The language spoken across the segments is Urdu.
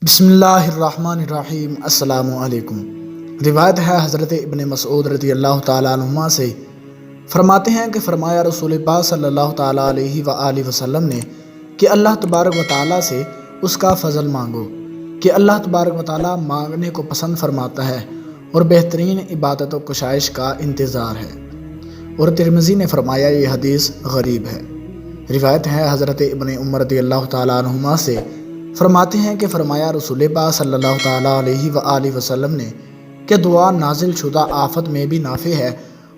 بسم اللہ الرحمن الرحیم۔ السلام علیکم۔ روایت ہے حضرت ابن مسعود رضی اللہ تعالیٰ عنہما سے، فرماتے ہیں کہ فرمایا رسول پاک صلی اللہ تعالیٰ علیہ وآلہ وسلم نے کہ اللہ تبارک و تعالیٰ سے اس کا فضل مانگو، کہ اللہ تبارک و تعالیٰ مانگنے کو پسند فرماتا ہے اور بہترین عبادت و کشائش کا انتظار ہے۔ اور ترمذی نے فرمایا یہ حدیث غریب ہے۔ روایت ہے حضرت ابن عمر رضی اللہ تعالیٰ عنہما سے، فرماتے ہیں کہ فرمایا رسول پاک صلی اللہ تعالیٰ علیہ وآلہ وسلم نے کہ دعا نازل شدہ آفت میں بھی نافع ہے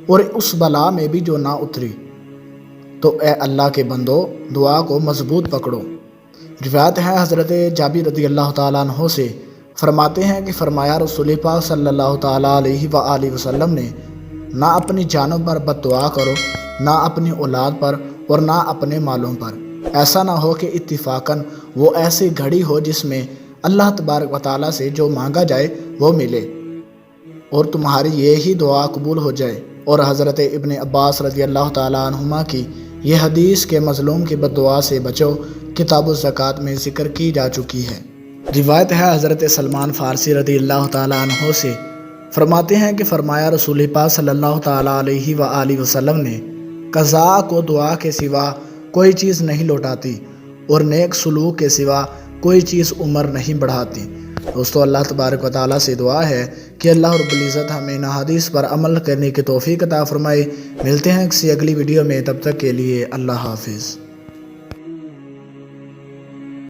اور اس بلا میں بھی جو نہ اتری، تو اے اللہ کے بندو دعا کو مضبوط پکڑو۔ روایت ہے حضرت جابر رضی اللہ تعالیٰ عنہ سے، فرماتے ہیں کہ فرمایا رسول پاک صلی اللہ تعالیٰ علیہ وآلہ وسلم نے نہ اپنی جانوں پر بد دعا کرو، نہ اپنی اولاد پر اور نہ اپنے مالوں پر، ایسا نہ ہو کہ اتفاقاً وہ ایسی گھڑی ہو جس میں اللہ تبارک و تعالیٰ سے جو مانگا جائے وہ ملے اور تمہاری یہی دعا قبول ہو جائے۔ اور حضرت ابن عباس رضی اللہ تعالیٰ عنہما کی یہ حدیث کے مظلوم کی بد دعا سے بچو کتاب الزکوٰۃ میں ذکر کی جا چکی ہے۔ روایت ہے حضرت سلمان فارسی رضی اللہ تعالیٰ عنہ سے، فرماتے ہیں کہ فرمایا رسول پاک صلی اللہ تعالیٰ علیہ وآلہ وسلم نے قضاء کو دعا کے سوا کوئی چیز نہیں لوٹاتی اور نیک سلوک کے سوا کوئی چیز عمر نہیں بڑھاتی۔ دوستو، اللہ تبارک و تعالیٰ سے دعا ہے کہ اللہ رب العزت ہمیں ان حدیث پر عمل کرنے کی توفیق عطا فرمائے۔ ملتے ہیں کسی اگلی ویڈیو میں، تب تک کے لیے اللہ حافظ۔